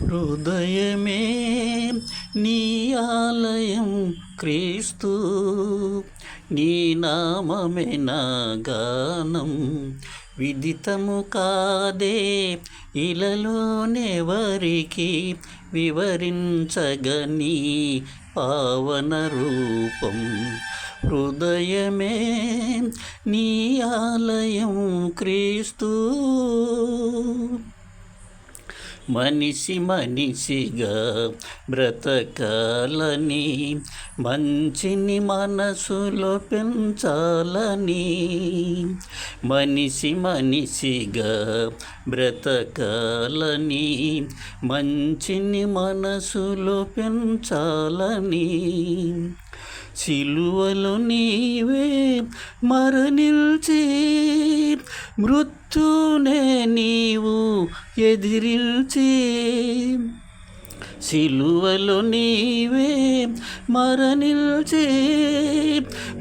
హృదయమే నీ ఆలయం క్రీస్తు, నీ నామమే నా గానం. విదితము కాదే ఇలలోనెవరికి వివరించగని పావన రూపం. హృదయమే నీ ఆలయం క్రీస్తు. మనిషిగా బ్రతకాలని, మంచిని మనసులో పెంచాలని. మనిషిగా బ్రతకాలని, మంచిని మనసులో పెంచాలని. సిలువలో నీవే మరణించి మృత్యునే నీవు ఎదిరించి. సిలువలో నీవే మరణించి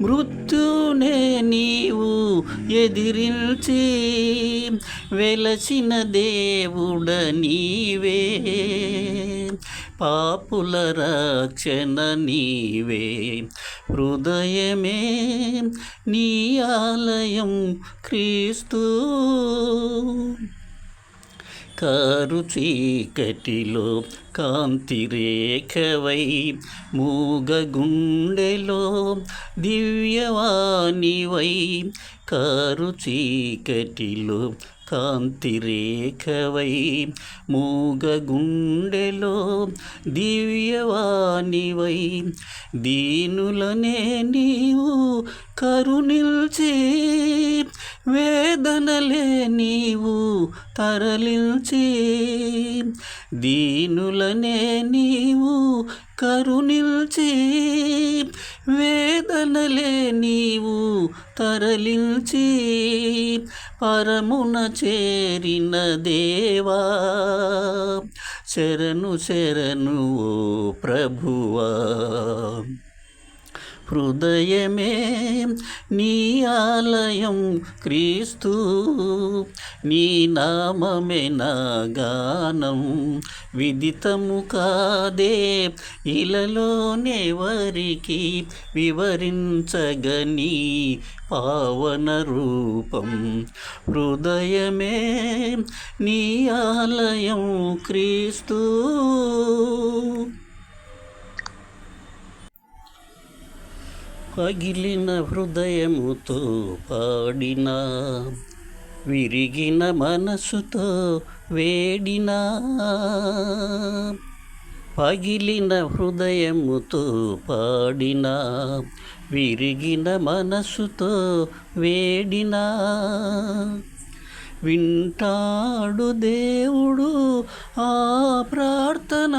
మృత్యునే నీవు ఎదిరించి. వెలసిన దేవుడ నీవే, పాపుల రక్షణ నీవే. హృదయమే నీ ఆలయం క్రీస్తు. కారు చీకటిలో కాంతి రేఖవై, మూగ గుండెలో దివ్యవాణివై. కారు చీకటిలో కాంతి రేఖవై, మూగ గుండెలో దివ్యవాణివై. దీనులనే నీవు కరుణించి, వేదనలే నీవు తరలించి. దీనులనే నీవు కరుణించి, వేదనలే నీవు తరలించి. పరమున చేరిన దేవా, శరణు శరణు ఓ ప్రభువా. హృదయమే నీ ఆలయం క్రీస్తు, నీ నామమే నా గానం. విదితము కాదే ఇలలోనెవరికి వివరించగని పావన రూపం. హృదయమే నీ ఆలయం క్రీస్తు. పగిలిన హృదయముతో పాడినా, విరిగిన మనసుతో వేడినా. పగిలిన హృదయముతో పాడినా, విరిగిన మనసుతో వేడినా. వింటాడు దేవుడు ఆ ప్రార్థన,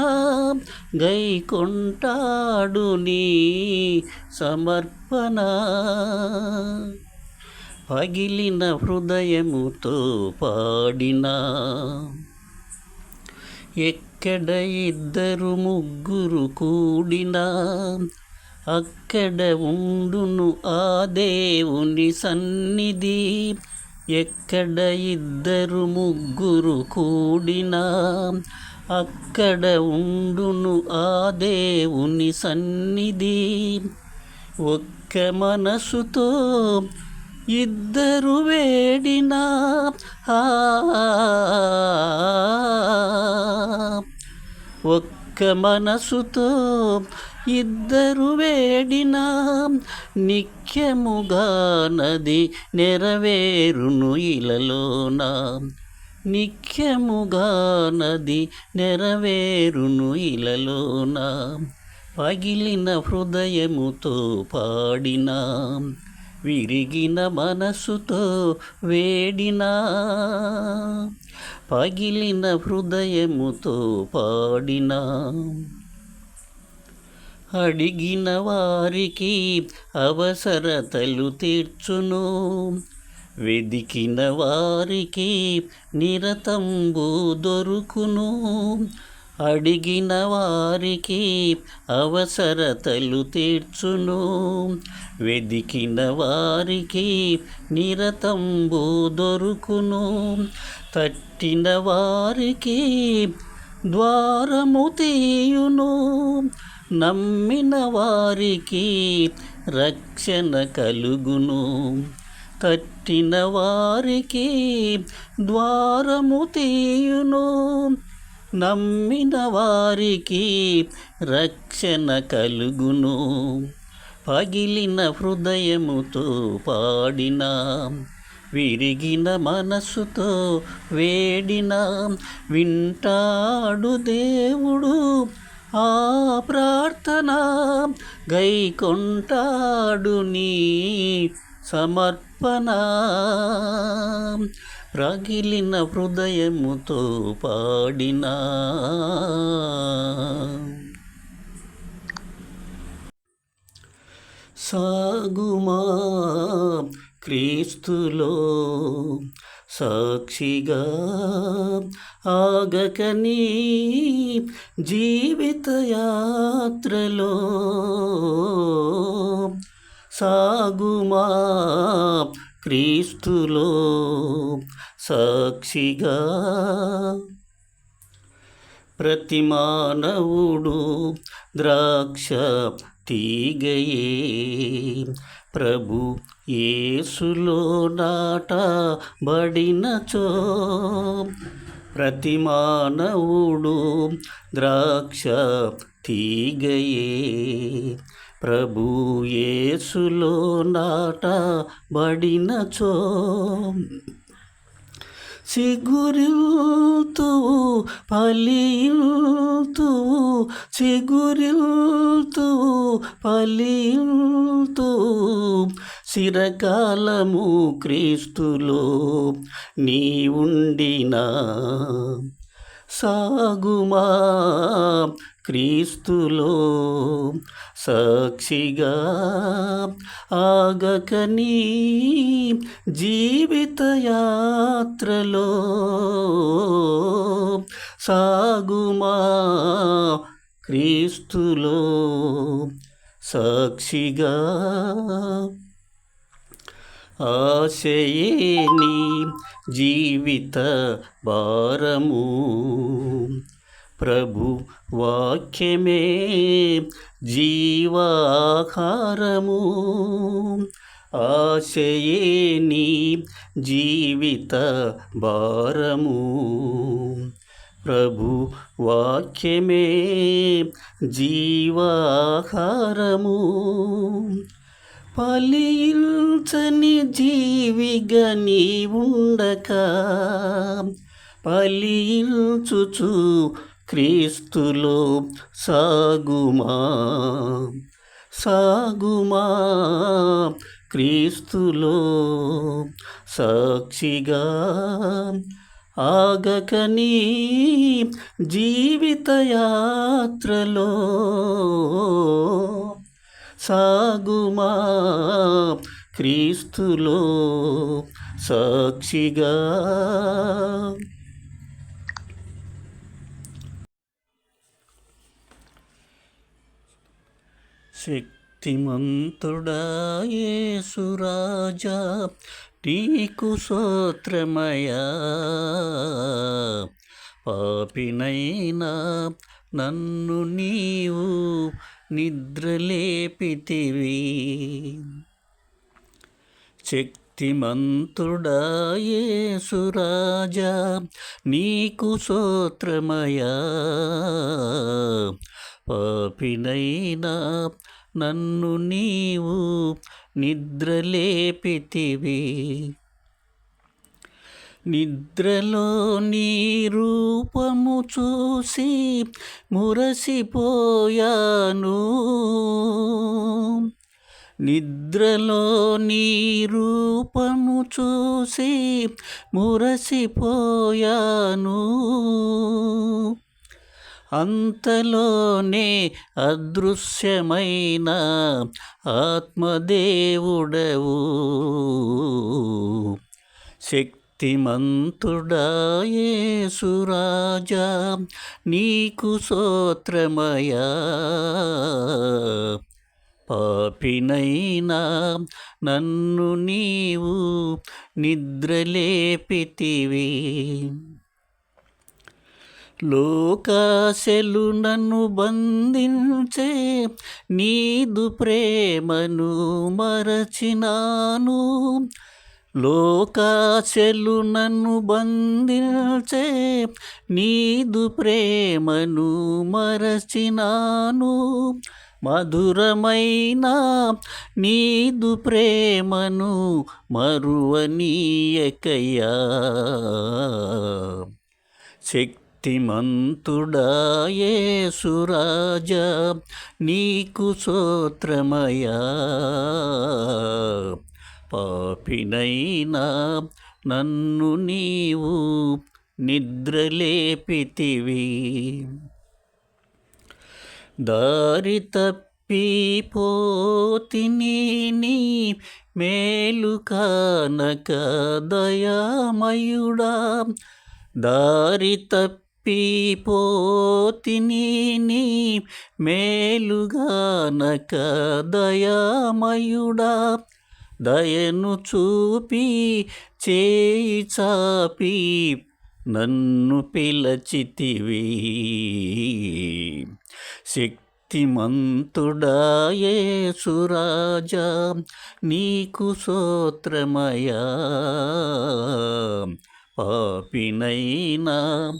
గైకొంటాడు నీ సమర్పణ. పగిలిన హృదయముతో పాడినా, ఎక్కడ ఇద్దరు ముగ్గురు కూడినా, అక్కడ ఉండును ఆ దేవుని సన్నిధి. ఎక్కడ ఇద్దరు ముగ్గురు కూడినా, అక్కడ ఉండును ఆ దేవుని సన్నిధి. ఒక్క మనసుతో ఇద్దరు వేడినా, ఒక్క మనసుతో ఇద్దరు వేడినా. నిత్యముగా నది నెరవేరును ఇలలోన, నిత్యముగా నది నెరవేరును ఇలలోన. పగిలిన హృదయముతో పాడినా, విరిగిన మనసుతో వేడినా. పగిలిన హృదయముతో పాడినా, అడిగిన వారికి అవసరతలు తీర్చును, వెదికిన వారికి నిరతంబు దొరుకును. అడిగిన వారికి అవసరతలు తీర్చును, వెదికిన వారికి నిరతంబు దొరుకును. తట్టిన వారికి ద్వారము తీయును. నమ్మిన వారికి రక్షణ కలుగును. తట్టిన వారికి ద్వారము తీయును. నమ్మిన వారికి రక్షణ కలుగును. పగిలిన హృదయముతో పాడినా, విరిగిన మనసుతో వేడినా వింటాడు దేవుడు ఆ ప్రార్థన. గైకొంటాడు నీ సమర్పణ. పగిలిన హృదయముతో పాడినా. సాగుమా క్రీస్తులో సాక్షిగా, ఆగకని జీవిత యాత్రలో. సాగుమా క్రీస్తులో సాక్షిగా. ప్రతి మానవుడు ద్రాక్ష తీగయే, ప్రభు యేసులో నాటబడినచో. ప్రతి మానవుడు ద్రాక్ష తీగయే, ప్రభు యేసులో నాటబడినచో. చిగురిల్తువు ఫలిల్తువు, చిగురిల్తువు ఫలిల్తువు. చిరకాలము క్రీస్తులో నీ ఉండినా. సాగుమా క్రీస్తులో సాక్షిగా, ఆగకని జీవిత యాత్రలో. సాగుమా క్రీస్తులో సాక్షిగా. ఆశయే నీ జీవిత భారము, ప్రభు వాక్యమే జీవాహారము. ఆశయే నీ జీవిత భారము, ప్రభు వాక్యమే జీవాహారము. ఫలించని జీవిగా నీ ఉండక, ఫలించుచు క్రీస్తులో సాగుమా. సాగుమా క్రీస్తులో సాక్షిగా, ఆగకని జీవిత యాత్రలో. సాగుమా క్రీస్తులో సాక్షిగా. శక్తిమంతుడా యేసు రాజా, నీకు స్తోత్రమయా. పాపినైనా నన్ను నీవు నిద్రలేపితివి. శక్తిమంతుడా యేసు రాజా, నీకు స్తోత్రమయా. పాపినైనా నన్ను నీవు నిద్రలేపితివి. నిద్రలో నీ రూపము చూసి మురసిపోయాను. నిద్రలో నీ రూపము చూసి మురసిపోయాను. అంతలోనే అదృశ్యమైన ఆత్మదేవుడవు. శక్తిమంతుడా యేసు రాజా, నీకు స్తోత్రమయా. పాపినైనా నన్ను నీవు నిద్రలేపితివి. లోకాశలు నన్ను బంధించే, నీదు ప్రేమను మరచినాను. లోకాశలు నన్ను బంధించే, నీదు ప్రేమను మరచినాను. మధురమైన నీదు ప్రేమను మరువనీయకయ్యా. శక్తిమంతుడా యేసురాజా, నీకు స్తోత్రమయ్యా. పాపినైనా నన్ను నీవు నిద్రలేపితివి. దారి తప్పిపోతిని నీ మేలు కానక దయామయుడా. దారి తప్పిపోతిని నీ మేలుగానక దయామయుడా. దయను చూపి చేయి చాపి నన్ను పిలచితివి. శక్తిమంతుడా యేసురాజా, నీకు స్తోత్రమయ్యా. పాపినైనా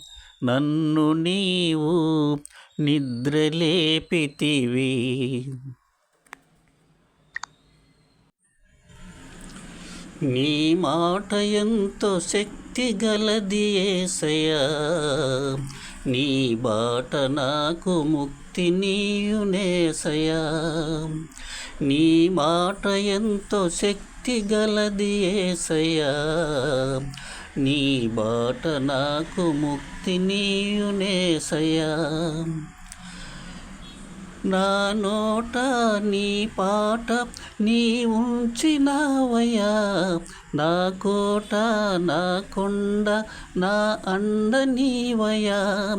నన్ను నీవు నిద్రలేపితివి. నీ మాట ఎంతో శక్తి గలది యేసయ్యా. నీ బాట నాకు ముక్తినీయునేసయ్యా. నీ మాట ఎంతో శక్తి గలది యేసయ్యా. నీ బాట నాకు ముక్తినీయునేసయ్యా. నా నోట నీ పాట నీ ఉంచినావయ్యా. నా కోట నా కొండ నా అండ నీవయ్యా.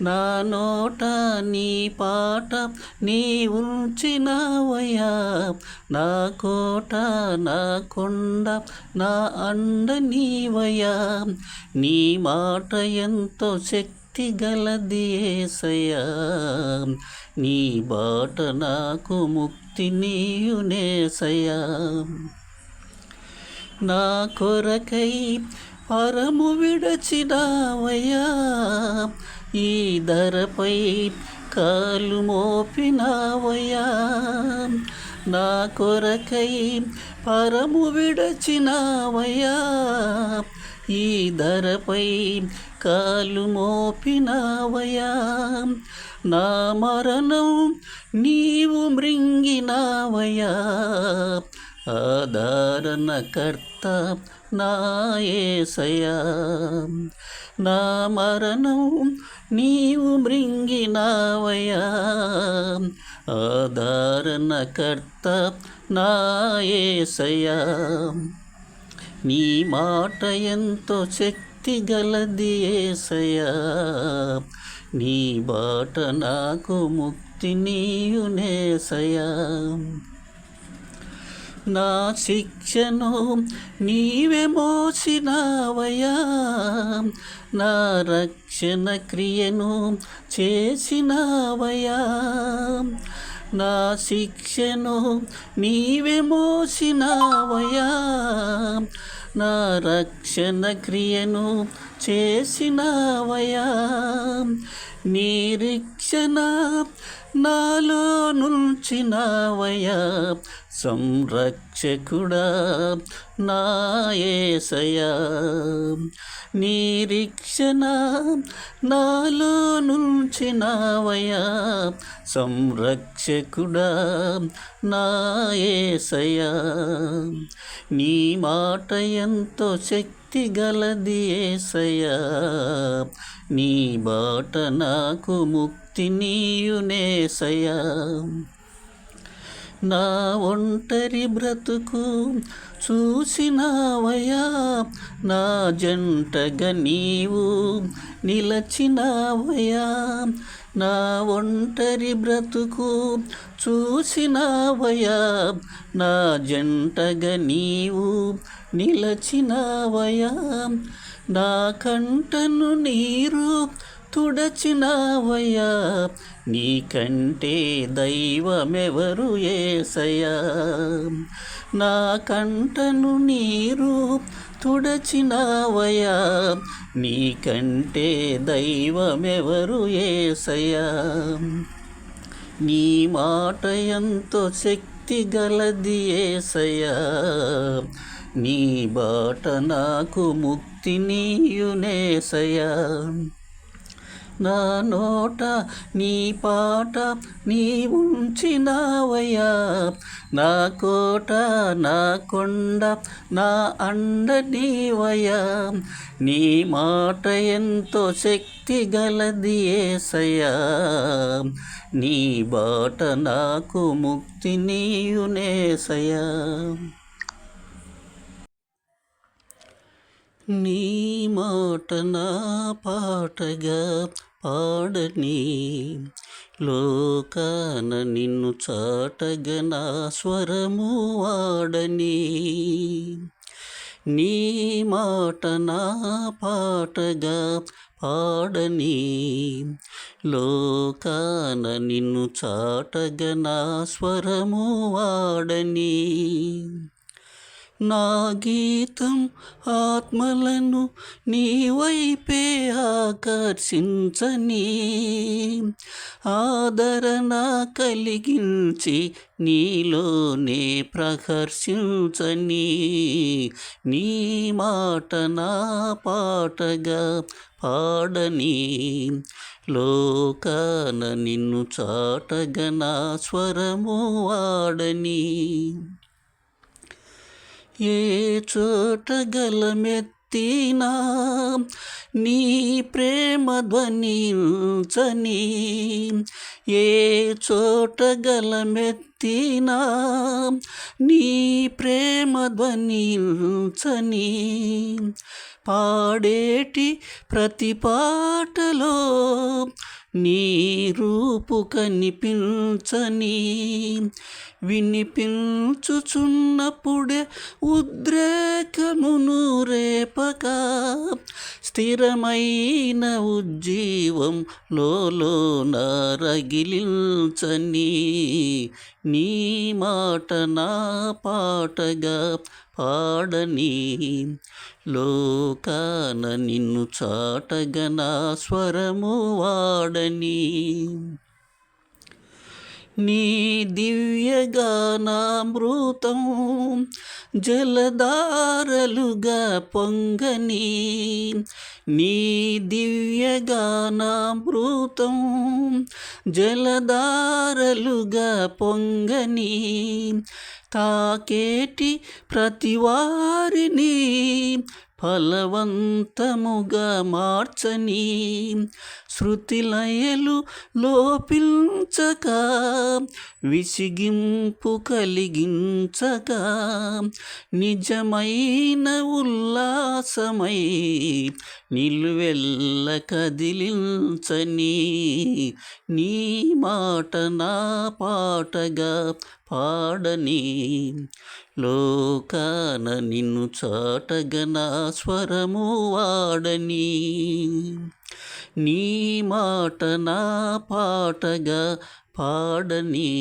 నా నోట నీ పాట నీ ఉంచినావయ్యా. నా కోట నా కొండ నా అండ నీవయ్యా. నీ మాట ఎంతో శక్తి గలది యేసయ్యా. నీ బాట నాకు ముక్తినీయునేసయ్యా. నా కొరకై పరము విడచినావయ్యా. ఈ ధరపై కాలు మోపినావయ్యా. నా కొరకై పరము విడచినావయ్యా. ఈ ధరపై కాలు మోపినావయ్యా. నా మరణం నీవు మృంగినావయ్యా. ఆదరణకర్త నా యేసయ్యా. నా మరణం నీవు మృంగినావయ్యా. ఆదరణకర్త నా యేసయ్యా. నీ మాట ఎంతో శక్తి గలది యేసయ్యా. నీ బాట నాకు ముక్తినీయునేసయ్యా. నా శిక్షను నీవే మోసినావయ్యా. నా రక్షణ క్రియను చేసినావయ్యా. నా శిక్షను నీవే మోసినావయ్యా. నా రక్షణ క్రియను చేసినావయ్యా. నిరీక్షణ నాలో నుంచినావయ్యా. సంరక్షకుడా నా యేసయ్యా. నిరీక్షణ నాలో నుంచినావయ్యా. సంరక్షకుడా నా యేసయ్యా. నీ మాట ఎంతో శక్తి గలది యేసయ్యా. నీ బాట నాకు ముక్తినీయునేసయ్యా. నా ఒంటరి బ్రతుకు చూసినావయ్యా. నా జంటగా నీవు నిలచినావయ్యా. నా ఒంటరి బ్రతుకు చూసినావయ్యా. నా జంటగా నీవు నిలచినావయ్యా. నా కంటను నీరు తుడచినావయ్యా, నీకంటే దైవమెవరు యేసయ్యా. నా కంటను నీరు తుడచినావయ్యా, నీకంటే దైవమెవరు యేసయ్యా. నీ మాట ఎంతో శక్తి గలది యేసయ్యా, నీ బాట నాకు ముక్తినీయునేసయ్యా. నా నోట నీ పాట నీ ఉంచినావయ్యా, నా కోట నా కొండ నా అండ నీవయ్యా. నీ మాట ఎంతో శక్తి గలది యేసయ్యా, నీ బాట నాకు ముక్తినీయునేసయ్యా. నీ మాట నా పాటగా పాడని, లోకాన నిన్ను చాటగా నా స్వరము వాడని. నీ మాట నా పాటగా పాడని, లోకాన నిన్ను చాటగా నా స్వరము వాడని. నా గీతం ఆత్మలను నీ వైపే ఆకర్షించని, ఆదరణ కలిగించి నీలోనే ప్రకర్షించని. నీ మాట నా పాటగా పాడని, లోకాన నిన్ను చాటగా నా స్వరము వాడని. ఏ చోట గలమెత్తినా నీ ప్రేమ ధ్వనించని, ఏ చోట గలమెత్తినా నీ ప్రేమ ధ్వనించని. పాడేటి ప్రతి పాటలో నీ రూపు కనిపించని, వినిపించుచున్నప్పుడే ఉద్రేకమును రేపక, స్థిరమైన ఉజ్జీవం లోన రగిలించని. నీ మాట నా పాటగా పాడని, లోకాన నిన్ను చాటగా నా స్వరము వాడని. నీ దివ్యగానామృతం జలధారలుగా పొంగని, నీ దివ్యగానామృతం జలధారలుగా పొంగని. తాకేటి ప్రతివారిని ఫలవంతముగా మార్చని, శృతిలయలు లోపించక, విసిగింపు కలిగించక, నిజమైన ఉల్లాసమై నిలువెల్ల కదిలించని. నీ మాట నా పాటగా పాడని, లోకాన నిన్ను చాటగా నా స్వరము వాడని. నీ మాట నా పాటగా పాడని,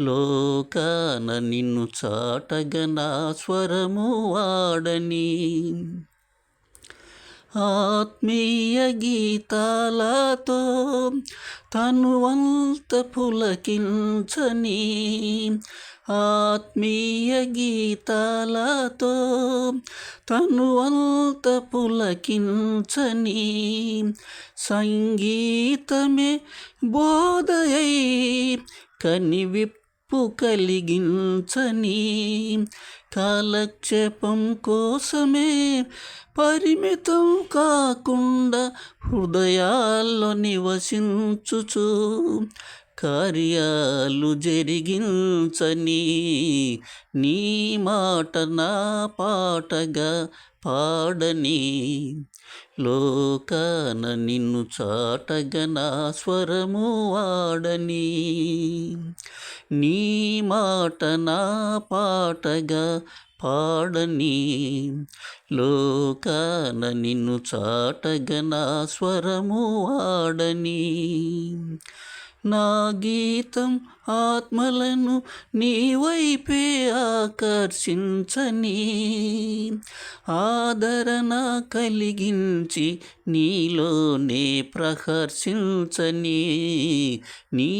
లోకాన నిన్ను చాటగా నా స్వరము వాడని. ఆత్మీయ గీతాలతో తనువంత పులకించని, ఆత్మీయ గీతాలతో తనువంత పులకించని. సంగీతమే బోధయై కనివిప్పు కలిగించని, కాలక్షేపం కోసమే పరిమితం కాకుండా హృదయాల్లో నివసించుచు కార్యాలు జరిగించని. నీ మాట నా పాటగా పాడని, లోకాన నిన్ను చాటగా నా స్వరము వాడని. నీ మాట నా పాటగా పాడని లోకాన నిన్ను చాటగా నా స్వరము వాడని నా గీతం ఆత్మలను నీ వైపే ఆకర్షించని ఆదరణ కలిగించి నీలోనే ప్రహర్షించని నీ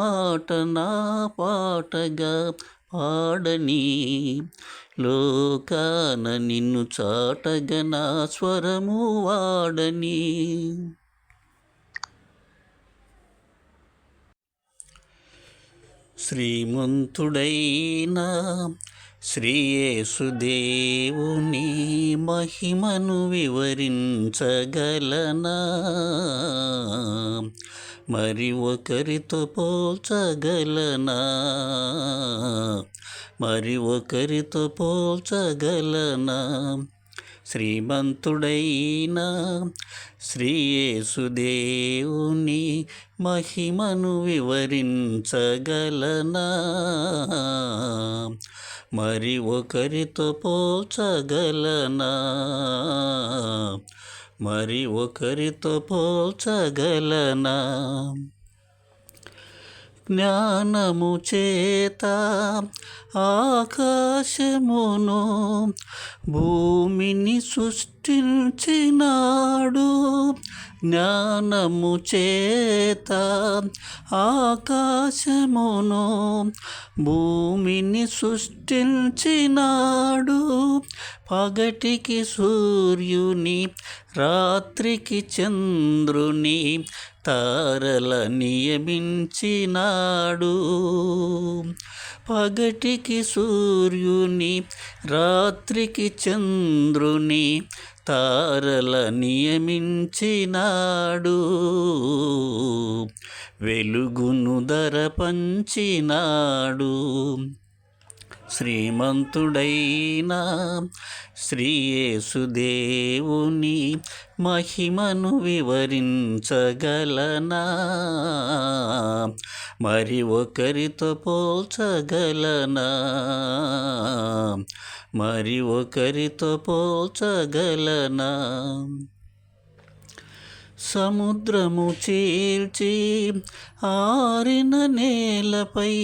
మాట నా పాటగా పాడని లోకాన నిన్ను చాటగా నా స్వరము వాడని. శ్రీమంతుడైన శ్రీయేసుదేవుని మహిమను వివరించగలనా, మరి ఒకరితో పోల్చగలనా, మరి ఒకరితో పోల్చగలనా. శ్రీమంతుడైన శ్రీయేసుదేవుని మహిమను వివరించగలనా, మరి ఒకరితో పోల్చగలనా, మరి ఒకరితో పోల్చగలనా. జ్ఞానము చేత ఆకాశమును భూమిని సృష్టించినాడు, జ్ఞానము చేత ఆకాశమును భూమిని సృష్టించినాడు, పగటికి సూర్యుని రాత్రికి చంద్రుని తారల నియమించినాడు, పగటికి సూర్యుని రాత్రికి చంద్రుని తారల నియమించినాడు, వెలుగును ధర పంచినాడు. శ్రీమంతుడైన శ్రీయేసుదేవుని మహిమను వివరించగలనా, మరి ఒకరితో పోల్చగలనా, మరి ఒకరితో పోల్చగలనా. సముద్రము చీల్చి ఆరిన నేలపై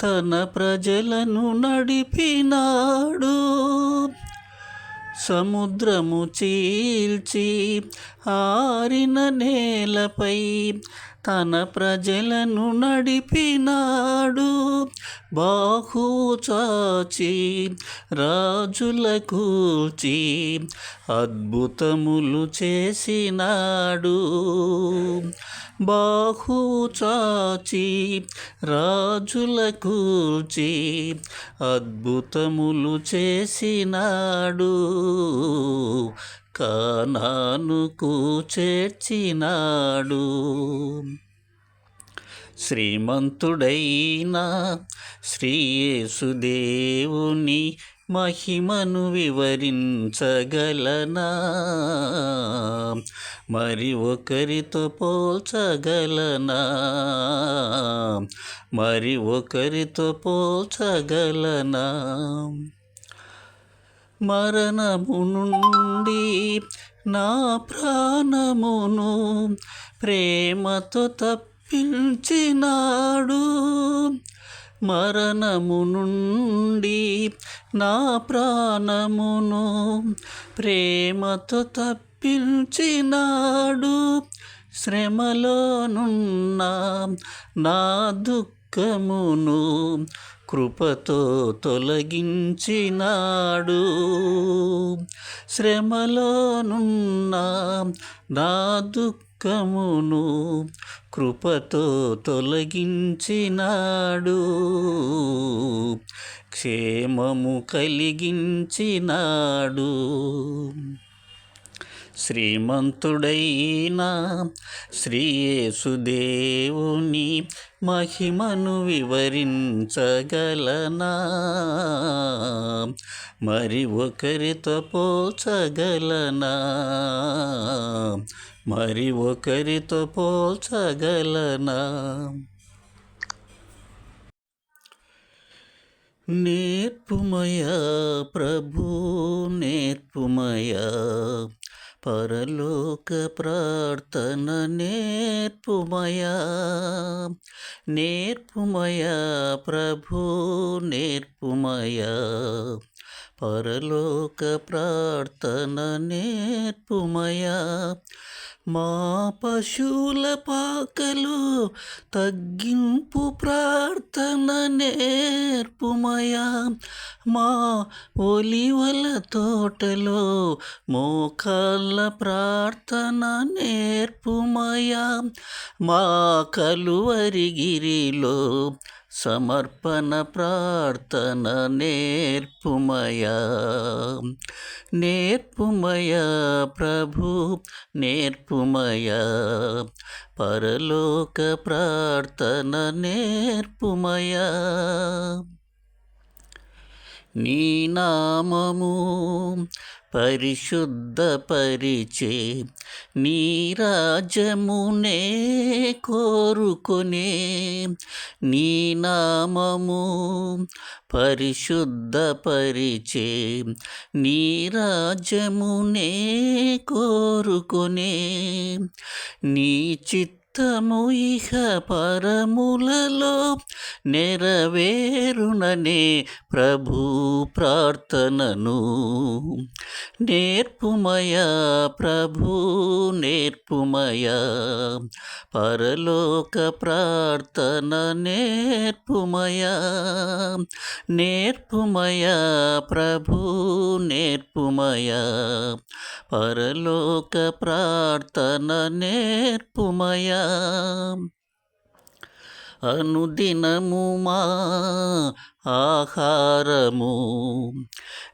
తన ప్రజలను నడిపినాడు, సముద్రము చీల్చి ఆరిన నేలపై తన ప్రజలను నడిపినాడు, బాహు చాచి రాజుల కూల్చి అద్భుతములు చేసినాడు, బాహు చాచి రాజుల కూల్చి అద్భుతములు చేసినాడు, కానానుకు చేర్చినాడు. శ్రీమంతుడైన శ్రీయేసుదేవుని మహిమను వివరించగలనా, మరి ఒకరితో పోల్చగలనా, మరి ఒకరితో పోల్చగలనా. మరణము నుండి నా ప్రాణమును ప్రేమతో తప్పించినాడు, మరణము నుండి నా ప్రాణమును ప్రేమతో తప్పించినాడు, శ్రమలోనున్న నా దుఃఖమును కృపతో తొలగించినాడు, శ్రమలోనున్న నా దుఃఖమును కృపతో తొలగించినాడు, క్షేమము కలిగించినాడు. శ్రీమంతుడైన శ్రీయేసుదేవుని మహిమను వివరించగలనా, మరి ఒకరితో పోల్చగలనా, మరి ఒకరితో పోల్చగలనా. నేర్పుమయా ప్రభు నేర్పుమయా, పరలోక ప్రార్థన నేర్పుమయా. నేర్పుమయా ప్రభు నేర్పుమయా, పరలోక ప్రార్థన నేర్పుమయా. మా పశువుల పాకలు తగ్గింపు ప్రార్థన నేర్పుమయా. మా ఒలివల తోటలో మోకాళ్ళ ప్రార్థన నేర్పుమయా. మా కలువరిగిరిలో సమర్పణ ప్రార్థన నేర్పుమయా. నేర్పుమయా ప్రభు నేర్పుమయా, పరలోక ప్రార్థన నేర్పుమయా. నీ నామము పరిశుద్ధపరిచే నీ రాజ్యమునే కోరుకొనే. నీ నామము పరిశుద్ధపరిచే నీ రాజ్యమునే కోరుకొనే. నీ చిత్తము ఇహ పరములలో నెరవేరుననే ప్రభు ప్రార్థనను నేర్పుమయా ప్రభు నేర్పుమయా. పరలోక ప్రార్థన నేర్పుమయా. నేర్పుమయా ప్రభు నేర్పుమయా, పరలోక ప్రార్థన నేర్పుమయా. అనుదినము మా ఆహారము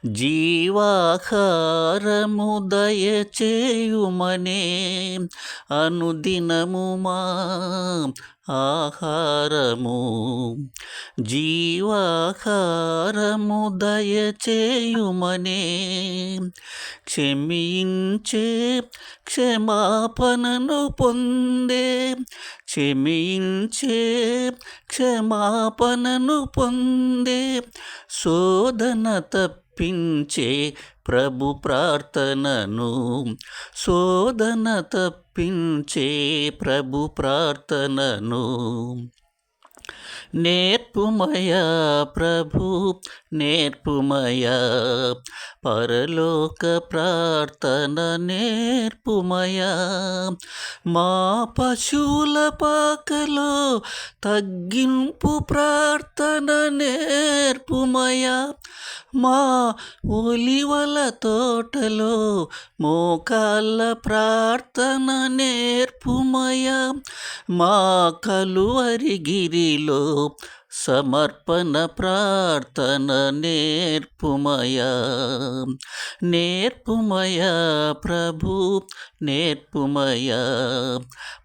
జీవాహారము దయచేయుమనే. అనుదినము మా ఆహారము జీవాహారము దయచేయుమనే. క్షమించే క్షమాపణను పొందే క్షమించే క్షమాపణను పొందే శోధన తప్పించే ప్రభు ప్రార్థనను. శోధన తప్పించే ప్రభు ప్రార్థనను నేర్పుమయా ప్రభు నేర్పుమయా. పరలోక ప్రార్థన నేర్పుమయా. మా పశువుల పాకలో తగ్గింపు ప్రార్థన నేర్పుమయా. మా ఒలివల తోటలో మోకాళ్ళ ప్రార్థన నేర్పుమయా. మా కలువరిగిరిలో సమర్పణ ప్రార్థన నేర్పుమయా. నేర్పుమయా ప్రభు నేర్పుమయా,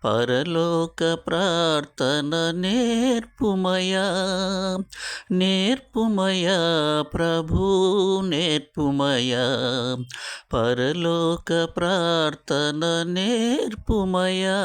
పరలోక ప్రార్థన నేర్పుమయా. నేర్పుమయా ప్రభు నేర్పుమయా, పరలోక ప్రార్థన నేర్పుమయా.